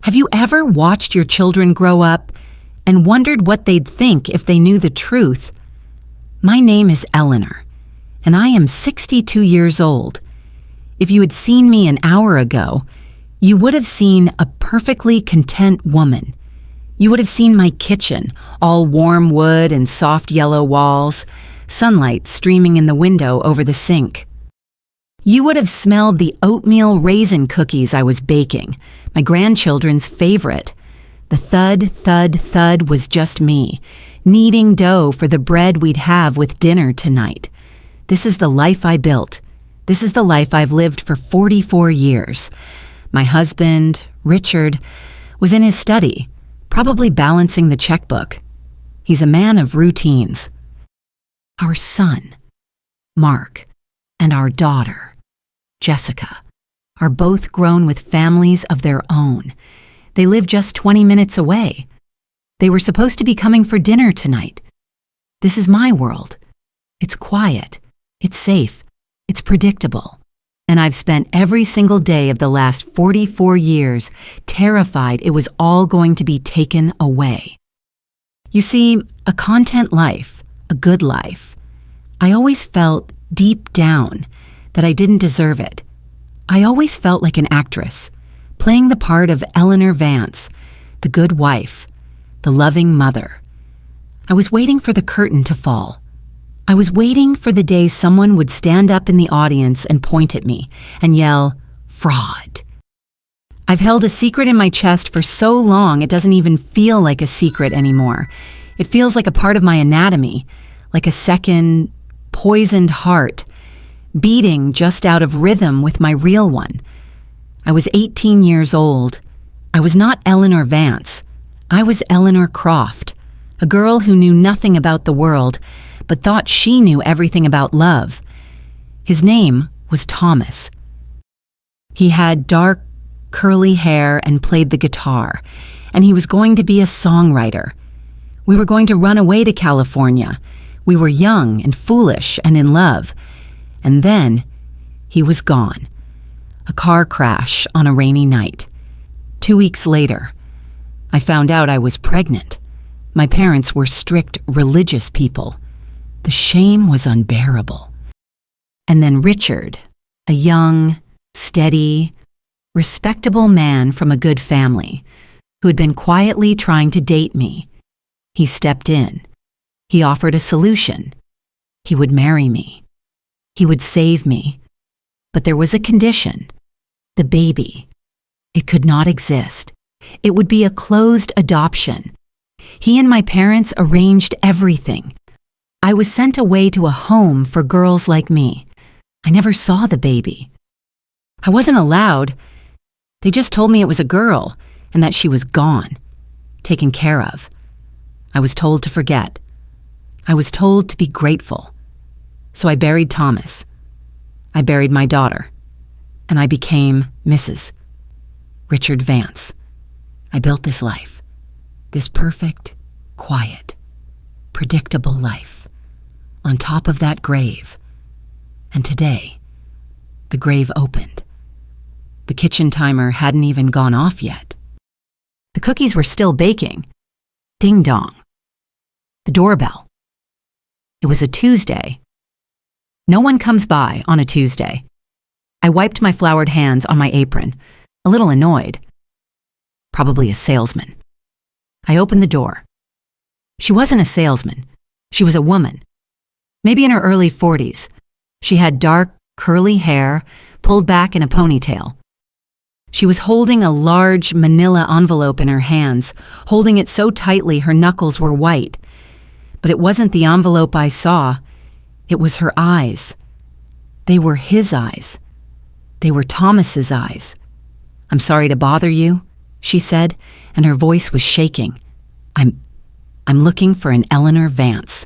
Have you ever watched your children grow up and wondered what they'd think if they knew the truth? My name is Eleanor, and I am 62 years old. If you had seen me an hour ago, you would have seen a perfectly content woman. You would have seen my kitchen, all warm wood and soft yellow walls, sunlight streaming in the window over the sink. You would have smelled the oatmeal raisin cookies I was baking, my grandchildren's favorite. The thud, thud, thud was just me, kneading dough for the bread we'd have with dinner tonight. This is the life I built. This is the life I've lived for 44 years. My husband, Richard, was in his study, probably balancing the checkbook. He's a man of routines. Our son, Mark, and our daughter, Jessica, are both grown with families of their own. They live just 20 minutes away. They were supposed to be coming for dinner tonight. This is my world. It's quiet. It's safe. It's predictable. And I've spent every single day of the last 44 years terrified it was all going to be taken away. You see, a content life, a good life, I always felt deep down that I didn't deserve it. I always felt like an actress, playing the part of Eleanor Vance, the good wife, the loving mother. I was waiting for the curtain to fall. I was waiting for the day someone would stand up in the audience and point at me and yell, "Fraud." I've held a secret in my chest for so long it doesn't even feel like a secret anymore. It feels like a part of my anatomy, like a second, poisoned heart, beating just out of rhythm with my real one. I was 18 years old. I was not Eleanor Vance. I was Eleanor Croft, a girl who knew nothing about the world, but thought she knew everything about love. His name was Thomas. He had dark, curly hair and played the guitar, and he was going to be a songwriter. We were going to run away to California. We were young and foolish and in love. And then he was gone. A car crash on a rainy night. 2 weeks later, I found out I was pregnant. My parents were strict religious people. The shame was unbearable. And then Richard, a young, steady, respectable man from a good family, who had been quietly trying to date me, he stepped in. He offered a solution. He would marry me. He would save me. But there was a condition. The baby. It could not exist. It would be a closed adoption. He and my parents arranged everything. I was sent away to a home for girls like me. I never saw the baby. I wasn't allowed. They just told me it was a girl and that she was gone, taken care of. I was told to forget. I was told to be grateful. So I buried Thomas. I buried my daughter. And I became Mrs. Richard Vance. I built this life. This perfect, quiet, predictable life. On top of that grave. And today, the grave opened. The kitchen timer hadn't even gone off yet. The cookies were still baking. Ding dong. The doorbell. It was a Tuesday. No one comes by on a Tuesday. I wiped my floured hands on my apron, a little annoyed. Probably a salesman. I opened the door. She wasn't a salesman. She was a woman. Maybe in her early 40s. She had dark, curly hair, pulled back in a ponytail. She was holding a large manila envelope in her hands, holding it so tightly her knuckles were white. But it wasn't the envelope I saw. It was her eyes. They were his eyes. They were Thomas's eyes. "I'm sorry to bother you," she said, and her voice was shaking. I'm looking for an Eleanor Vance,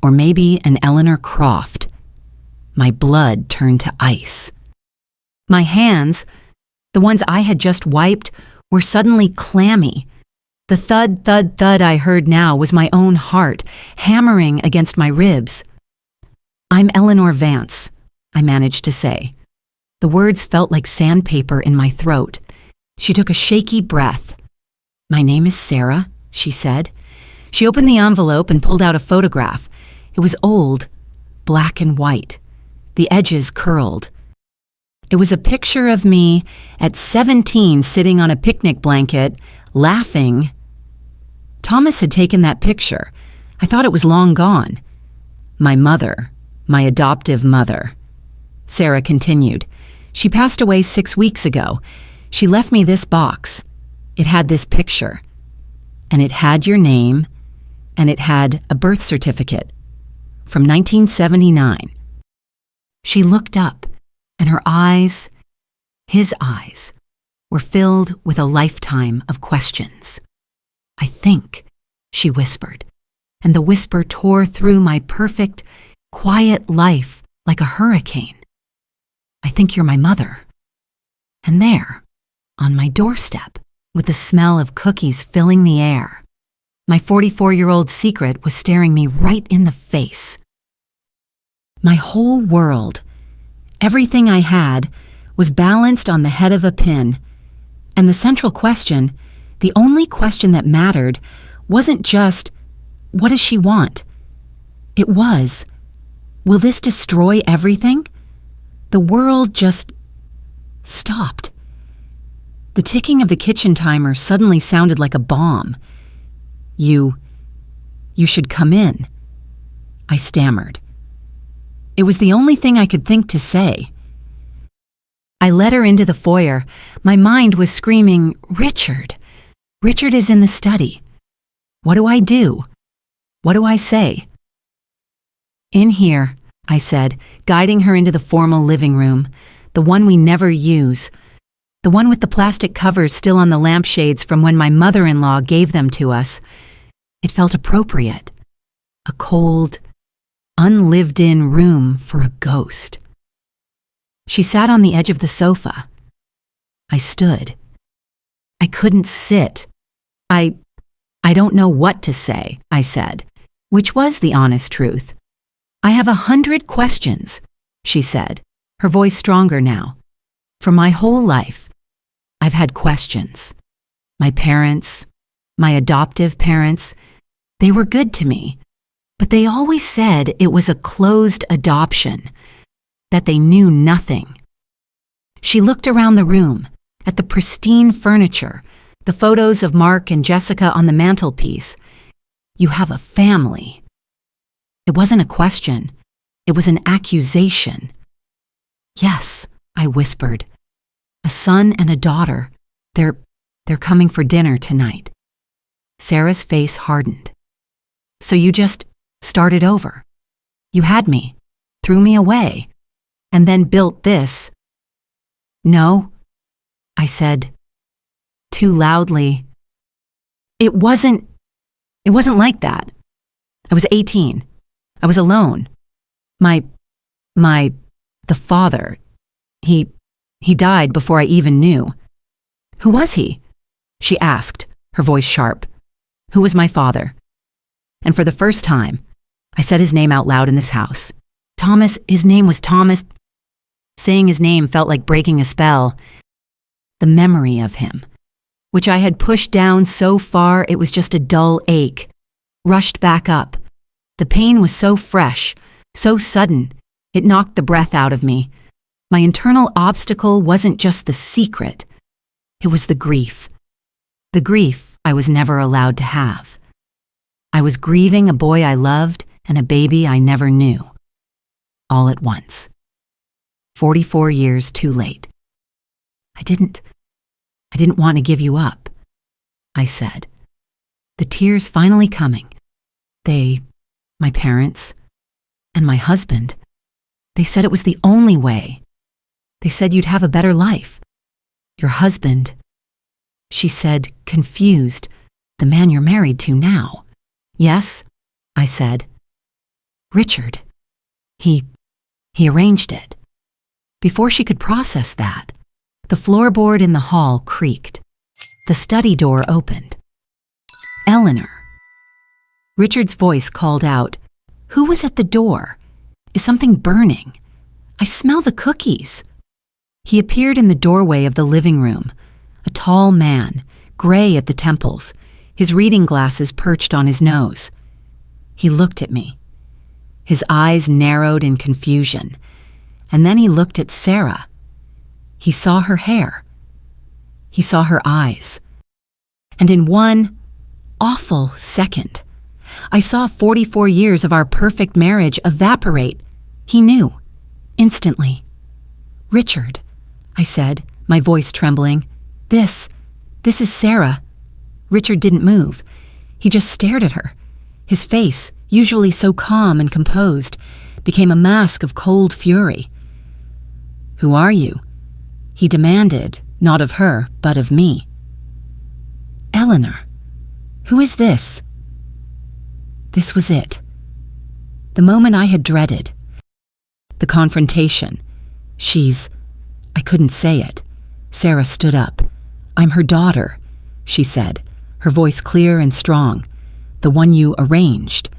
or maybe an Eleanor Croft." My blood turned to ice. My hands, the ones I had just wiped, were suddenly clammy. The thud, thud, thud I heard now was my own heart, hammering against my ribs. "I'm Eleanor Vance," I managed to say. The words felt like sandpaper in my throat. She took a shaky breath. "My name is Sarah," she said. She opened the envelope and pulled out a photograph. It was old, black and white, the edges curled. It was a picture of me at 17 sitting on a picnic blanket, laughing. Thomas had taken that picture. I thought it was long gone. My mother, my adoptive mother. Sarah continued. She passed away 6 weeks ago. She left me this box. It had this picture. And it had your name, and it had a birth certificate from 1979. She looked up, and her eyes, his eyes, were filled with a lifetime of questions. "I think," she whispered, and the whisper tore through my perfect, quiet life like a hurricane. "I think you're my mother." And there, on my doorstep, with the smell of cookies filling the air, my 44-year-old secret was staring me right in the face. My whole world, everything I had, was balanced on the head of a pin, and the central question, the only question that mattered, wasn't just, what does she want? It was, will this destroy everything? The world just stopped. The ticking of the kitchen timer suddenly sounded like a bomb. You should come in," I stammered. It was the only thing I could think to say. I led her into the foyer. My mind was screaming, "Richard! Richard is in the study. What do I do? What do I say?" "In here," I said, guiding her into the formal living room, the one we never use, the one with the plastic covers still on the lampshades from when my mother-in-law gave them to us. It felt appropriate. A cold, unlived-in room for a ghost. She sat on the edge of the sofa. I stood. I couldn't sit. I don't know what to say," I said, which was the honest truth. "I have 100 questions," she said, her voice stronger now. "For my whole life, I've had questions. My parents, my adoptive parents, they were good to me, but they always said it was a closed adoption, that they knew nothing." She looked around the room, at the pristine furniture, the photos of Mark and Jessica on the mantelpiece. "You have a family." It wasn't a question. It was an accusation. "Yes," I whispered. "A son and a daughter. They're coming for dinner tonight." Sarah's face hardened. "So you just started over. You had me, threw me away, and then built this." "No," I said, too loudly. It wasn't like that. I was 18. I was alone. The father, he died before I even knew." "Who was he?" she asked, her voice sharp. "Who was my father?" And for the first time, I said his name out loud in this house. Thomas, his name was Thomas. Saying his name felt like breaking a spell. The memory of him, which I had pushed down so far it was just a dull ache, rushed back up. The pain was so fresh, so sudden, it knocked the breath out of me. My internal obstacle wasn't just the secret. It was the grief. The grief I was never allowed to have. I was grieving a boy I loved and a baby I never knew. All at once. 44 years too late. I didn't want to give you up," I said. The tears finally coming. My parents, and my husband, they said it was the only way. They said you'd have a better life. Your husband, she said, confused, the man you're married to now. "Yes," I said. "Richard, he arranged it." Before she could process that, the floorboard in the hall creaked. The study door opened. "Eleanor." Richard's voice called out, "Who was at the door? Is something burning? I smell the cookies." He appeared in the doorway of the living room, a tall man, gray at the temples, his reading glasses perched on his nose. He looked at me. His eyes narrowed in confusion, and then he looked at Sarah. He saw her hair. He saw her eyes. And in one awful second, I saw 44 years of our perfect marriage evaporate. He knew, instantly. "Richard," I said, my voice trembling. This is Sarah." Richard didn't move. He just stared at her. His face, usually so calm and composed, became a mask of cold fury. "Who are you?" he demanded, not of her, but of me. "Eleanor. Who is this?" This was it. The moment I had dreaded. The confrontation. I couldn't say it. Sarah stood up. "I'm her daughter," she said, her voice clear and strong. "The one you arranged."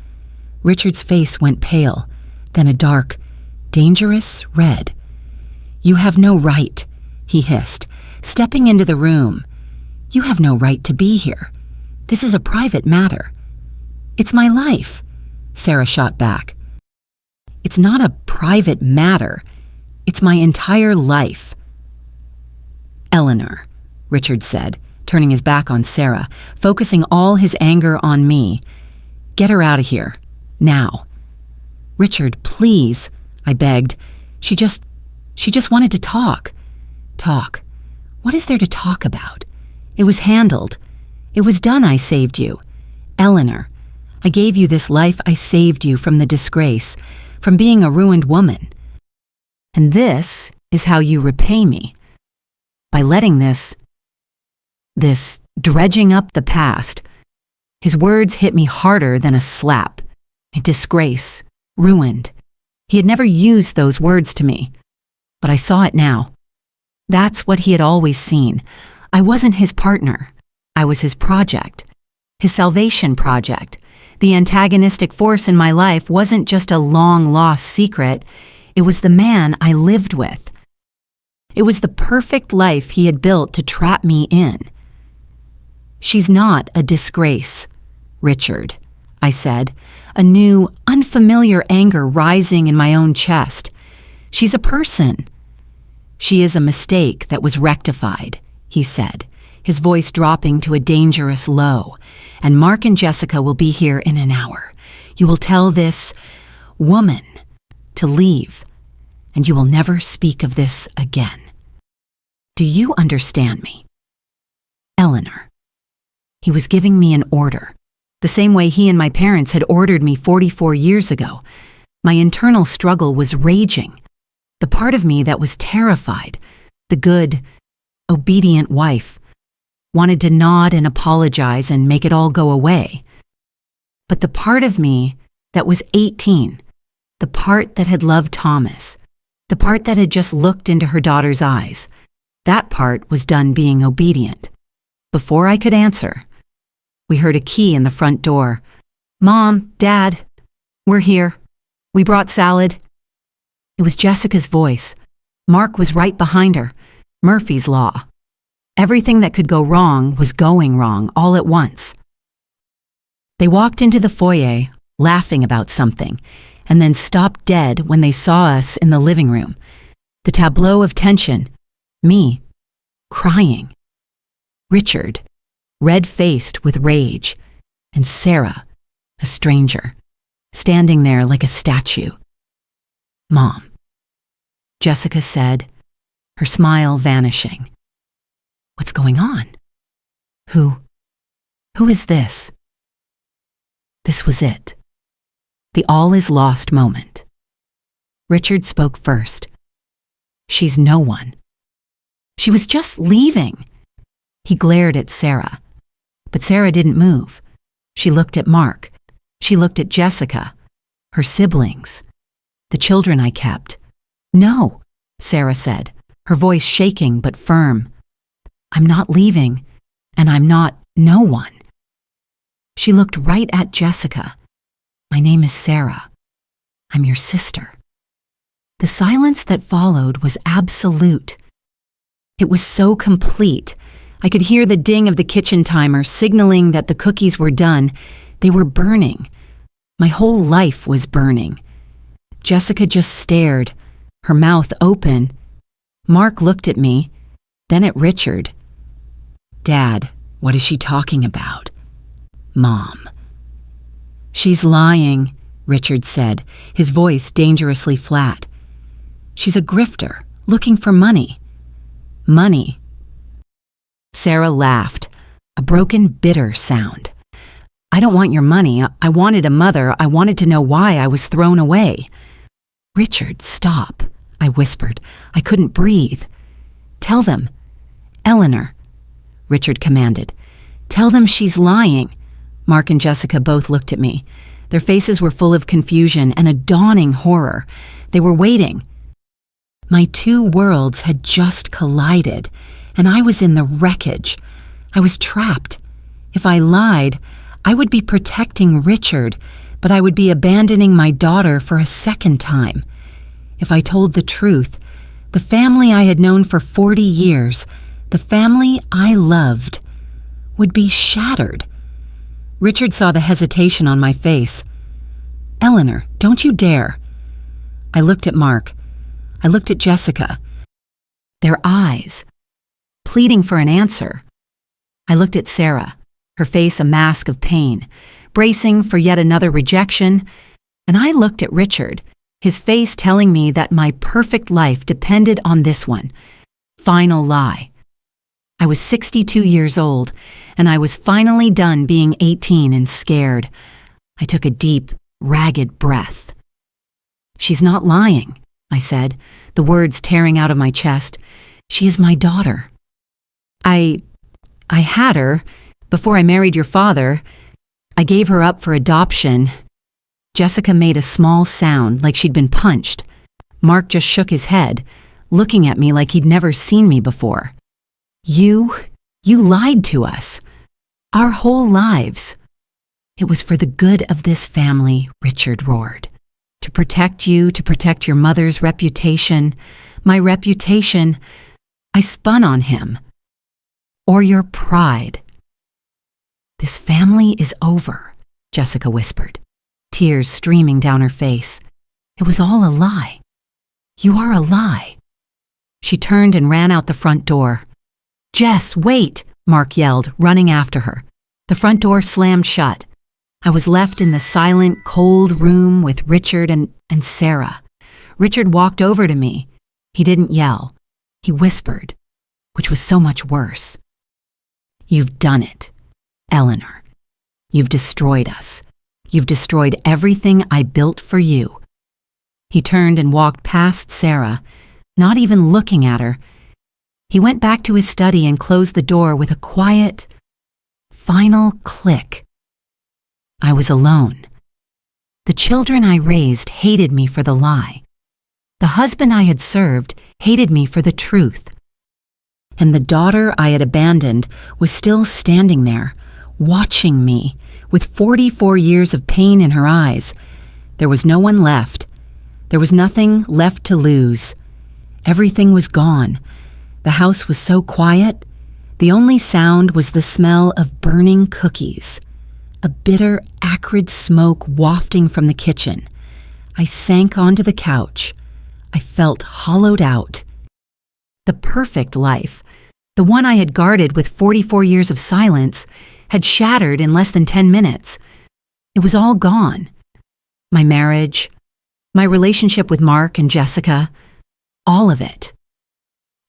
Richard's face went pale, then a dark, dangerous red. "You have no right," he hissed, stepping into the room. "You have no right to be here. This is a private matter." "It's my life," Sarah shot back. "It's not a private matter. It's my entire life." "Eleanor," Richard said, turning his back on Sarah, focusing all his anger on me. "Get her out of here. Now." "Richard, please," I begged. She just wanted to talk. Talk. What is there to talk about? It was handled. It was done. I saved you. Eleanor, I gave you this life. I saved you from the disgrace, from being a ruined woman. And this is how you repay me. By letting this dredging up the past. His words hit me harder than a slap. Disgrace. Ruined. He had never used those words to me. But I saw it now. That's what he had always seen. I wasn't his partner. I was his project. His salvation project. The antagonistic force in my life wasn't just a long-lost secret. It was the man I lived with. It was the perfect life he had built to trap me in. "She's not a disgrace, Richard," I said, a new, unfamiliar anger rising in my own chest. "She's a person." "She is a mistake that was rectified," he said, his voice dropping to a dangerous low. "And Mark and Jessica will be here in an hour. You will tell this woman to leave, and you will never speak of this again. Do you understand me? Eleanor." He was giving me an order, the same way he and my parents had ordered me 44 years ago. My internal struggle was raging. The part of me that was terrified, the good, obedient wife, wanted to nod and apologize and make it all go away. But the part of me that was 18, the part that had loved Thomas, the part that had just looked into her daughter's eyes, that part was done being obedient. Before I could answer, we heard a key in the front door. "Mom, Dad, we're here. We brought salad." It was Jessica's voice. Mark was right behind her. Murphy's Law. Everything that could go wrong was going wrong all at once. They walked into the foyer, laughing about something, and then stopped dead when they saw us in the living room. The tableau of tension. Me, crying. Richard, red-faced with rage, and Sarah, a stranger, standing there like a statue. "Mom," Jessica said, her smile vanishing. "What's going on? Who is this?" This was it. The all-is-lost moment. Richard spoke first. "She's no one. She was just leaving." He glared at Sarah. But Sarah didn't move. She looked at Mark. She looked at Jessica, her siblings, the children I kept. "No," Sarah said, her voice shaking but firm. "I'm not leaving, and I'm not no one." She looked right at Jessica. "My name is Sarah. I'm your sister." The silence that followed was absolute. It was so complete. I could hear the ding of the kitchen timer signaling that the cookies were done. They were burning. My whole life was burning. Jessica just stared, her mouth open. Mark looked at me, then at Richard. Dad, what is she talking about? Mom. She's lying, Richard said, his voice dangerously flat. She's a grifter, looking for money. Money. Sarah laughed, a broken, bitter sound. I don't want your money. I wanted a mother. I wanted to know why I was thrown away. Richard, stop, I whispered. I couldn't breathe. Tell them. Eleanor, Richard commanded. Tell them she's lying. Mark and Jessica both looked at me. Their faces were full of confusion and a dawning horror. They were waiting. My two worlds had just collided, and I was in the wreckage. I was trapped. If I lied, I would be protecting Richard, but I would be abandoning my daughter for a second time. If I told the truth, the family I had known for 40 years, the family I loved, would be shattered. Richard saw the hesitation on my face. Eleanor, don't you dare. I looked at Mark. I looked at Jessica. Their eyes, pleading for an answer. I looked at Sarah, her face a mask of pain, bracing for yet another rejection, and I looked at Richard, his face telling me that my perfect life depended on this one. Final lie. I was 62 years old, and I was finally done being 18 and scared. I took a deep, ragged breath. She's not lying, I said, the words tearing out of my chest. She is my daughter. I had her before I married your father. I gave her up for adoption. Jessica made a small sound like she'd been punched. Mark just shook his head, looking at me like he'd never seen me before. You lied to us. Our whole lives. It was for the good of this family, Richard roared. To protect you, to protect your mother's reputation. My reputation, I spun on him. Or your pride. This family is over, Jessica whispered, tears streaming down her face. It was all a lie. You are a lie. She turned and ran out the front door. Jess, wait, Mark yelled, running after her. The front door slammed shut. I was left in the silent, cold room with Richard and Sarah. Richard walked over to me. He didn't yell. He whispered, which was so much worse. You've done it, Eleanor. You've destroyed us. You've destroyed everything I built for you. He turned and walked past Sarah, not even looking at her. He went back to his study and closed the door with a quiet, final click. I was alone. The children I raised hated me for the lie. The husband I had served hated me for the truth. And the daughter I had abandoned was still standing there, watching me, with 44 years of pain in her eyes. There was no one left. There was nothing left to lose. Everything was gone. The house was so quiet. The only sound was the smell of burning cookies, a bitter, acrid smoke wafting from the kitchen. I sank onto the couch. I felt hollowed out. The perfect life, the one I had guarded with 44 years of silence, had shattered in less than 10 minutes. It was all gone. My marriage, my relationship with Mark and Jessica, all of it.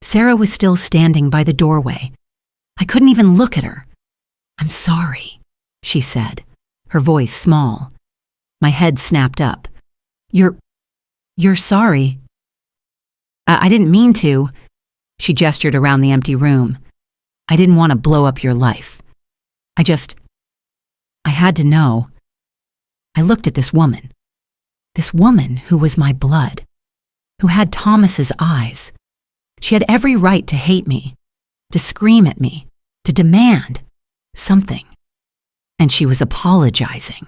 Sarah was still standing by the doorway. I couldn't even look at her. I'm sorry, she said, her voice small. My head snapped up. You're sorry. I didn't mean to. She gestured around the empty room. I didn't want to blow up your life. I had to know. I looked at this woman who was my blood, who had Thomas's eyes. She had every right to hate me, to scream at me, to demand something. And she was apologizing.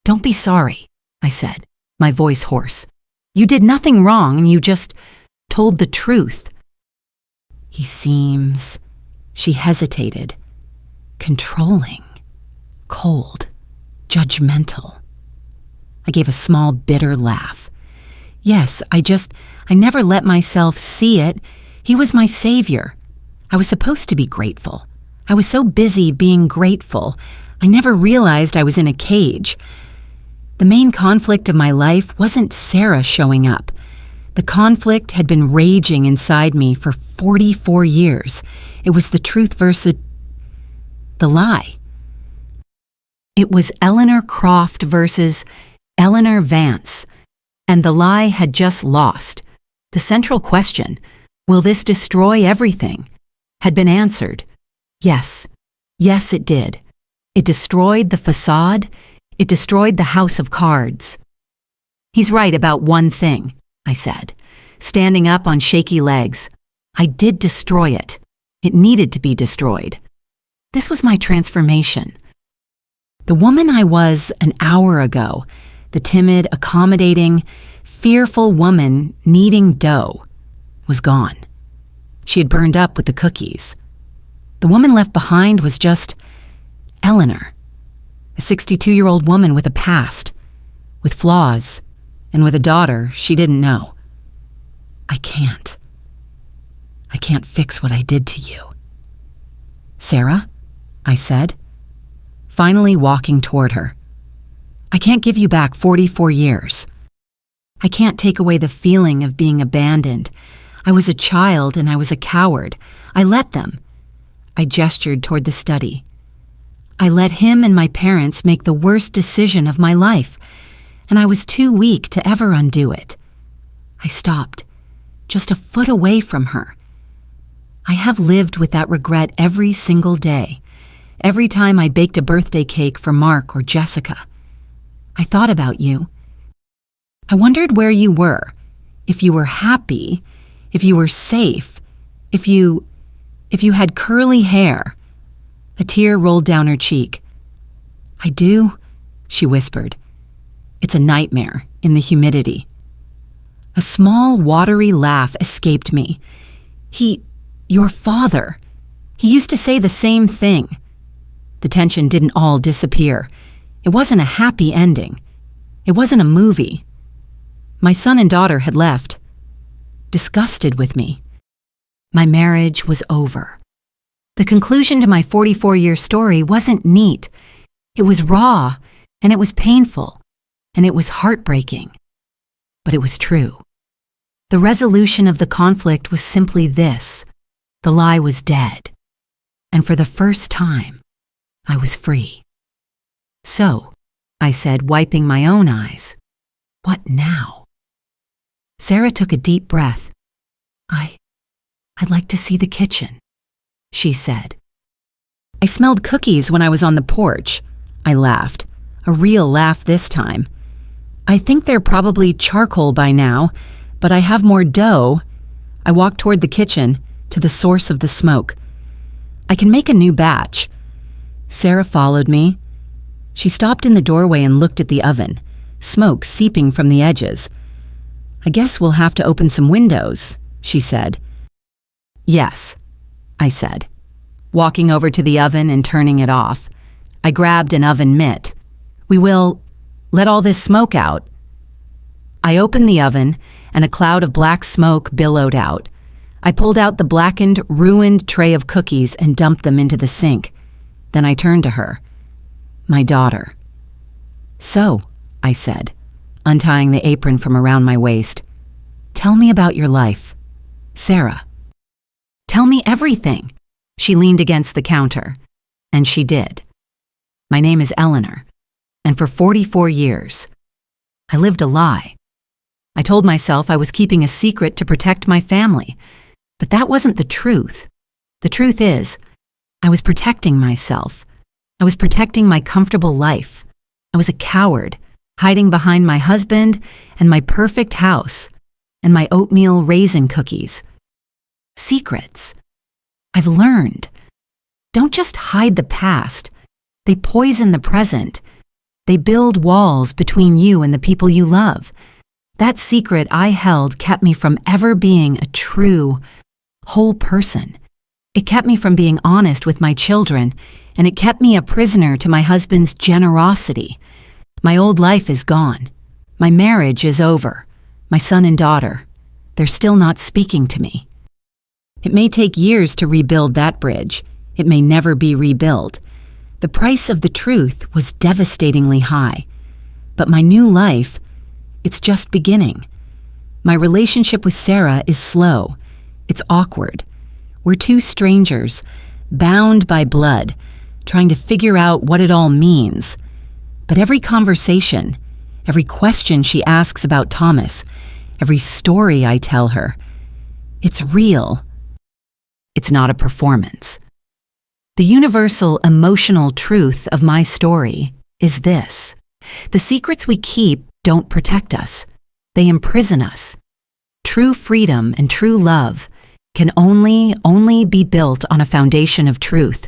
Don't be sorry, I said, my voice hoarse. You did nothing wrong and you just told the truth. He seems She hesitated. Controlling, cold, judgmental. I gave a small, bitter laugh. Yes, I never let myself see it. He was my savior. I was supposed to be grateful. I was so busy being grateful, I never realized I was in a cage. The main conflict of my life wasn't Sarah showing up. The conflict had been raging inside me for 44 years. It was the truth versus the lie. It was Eleanor Croft versus Eleanor Vance, and the lie had just lost. The central question, will this destroy everything, had been answered. Yes, it did. It destroyed the facade. It destroyed the house of cards. He's right about one thing, I said, standing up on shaky legs. I did destroy it. It needed to be destroyed. This was my transformation. The woman I was an hour ago, the timid, accommodating, fearful woman kneading dough, was gone. She had burned up with the cookies. The woman left behind was just Eleanor, a 62-year-old woman with a past, with flaws, and with a daughter she didn't know. I can't fix what I did to you. Sarah, I said, finally walking toward her. I can't give you back 44 years. I can't take away the feeling of being abandoned. I was a child and I was a coward. I let them. I gestured toward the study. I let him and my parents make the worst decision of my life, and I was too weak to ever undo it. I stopped, just a foot away from her. I have lived with that regret every single day, every time I baked a birthday cake for Mark or Jessica. I thought about you. I wondered where you were, if you were happy, if you were safe, if you had curly hair. A tear rolled down her cheek. I do, she whispered. It's a nightmare in the humidity. A small, watery laugh escaped me. Your father. He used to say the same thing. The tension didn't all disappear. It wasn't a happy ending. It wasn't a movie. My son and daughter had left, disgusted with me. My marriage was over. The conclusion to my 44-year story wasn't neat. It was raw, and it was painful, and it was heartbreaking. But it was true. The resolution of the conflict was simply this. The lie was dead. And for the first time, I was free. So, I said, wiping my own eyes, what now? Sarah took a deep breath. I'd like to see the kitchen, she said. I smelled cookies when I was on the porch. I laughed, a real laugh this time. I think they're probably charcoal by now, but I have more dough. I walked toward the kitchen, to the source of the smoke. I can make a new batch. Sarah followed me. She stopped in the doorway and looked at the oven, smoke seeping from the edges. I guess we'll have to open some windows, she said. Yes, I said, walking over to the oven and turning it off. I grabbed an oven mitt. We will let all this smoke out. I opened the oven, and a cloud of black smoke billowed out. I pulled out the blackened, ruined tray of cookies and dumped them into the sink. Then I turned to her. My daughter. So, I said, untying the apron from around my waist, tell me about your life. Sarah. Tell me everything. She leaned against the counter, and she did. My name is Eleanor, and for 44 years, I lived a lie. I told myself I was keeping a secret to protect my family, but that wasn't the truth. The truth is, I was protecting myself. I was protecting my comfortable life. I was a coward, hiding behind my husband and my perfect house and my oatmeal raisin cookies. Secrets. I've learned. Don't just hide the past. They poison the present. They build walls between you and the people you love. That secret I held kept me from ever being a true, whole person. It kept me from being honest with my children, and it kept me a prisoner to my husband's generosity. My old life is gone. My marriage is over. My son and daughter, they're still not speaking to me. It may take years to rebuild that bridge. It may never be rebuilt. The price of the truth was devastatingly high. But my new life, it's just beginning. My relationship with Sarah is slow. It's awkward. We're two strangers, bound by blood, trying to figure out what it all means. But every conversation, every question she asks about Thomas, every story I tell her, it's real. It's not a performance. The universal emotional truth of my story is this: the secrets we keep don't protect us. They imprison us. True freedom and true love can only be built on a foundation of truth,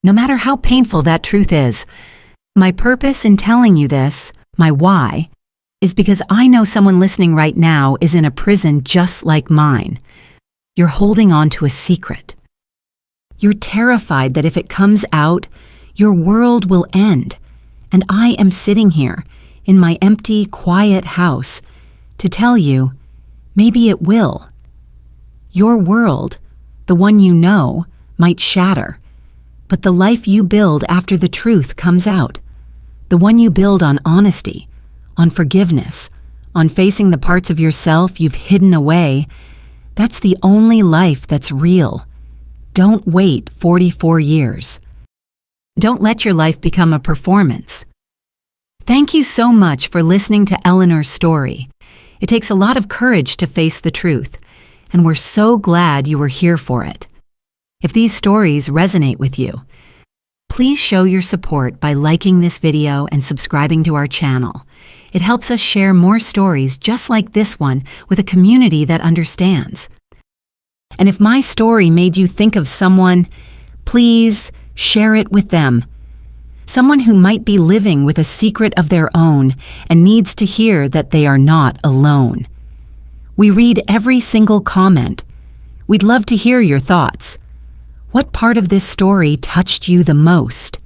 no matter how painful that truth is. My purpose in telling you this, my why, is because I know someone listening right now is in a prison just like mine. You're holding on to a secret. You're terrified that if it comes out, your world will end. And I am sitting here in my empty, quiet house to tell you, maybe it will. Your world, the one you know, might shatter, but the life you build after the truth comes out, the one you build on honesty, on forgiveness, on facing the parts of yourself you've hidden away, that's the only life that's real. Don't wait 44 years. Don't let your life become a performance. Thank you so much for listening to Eleanor's story. It takes a lot of courage to face the truth, and we're so glad you were here for it. If these stories resonate with you, please show your support by liking this video and subscribing to our channel. It helps us share more stories just like this one with a community that understands. And if my story made you think of someone, please share it with them. Someone who might be living with a secret of their own and needs to hear that they are not alone. We read every single comment. We'd love to hear your thoughts. What part of this story touched you the most?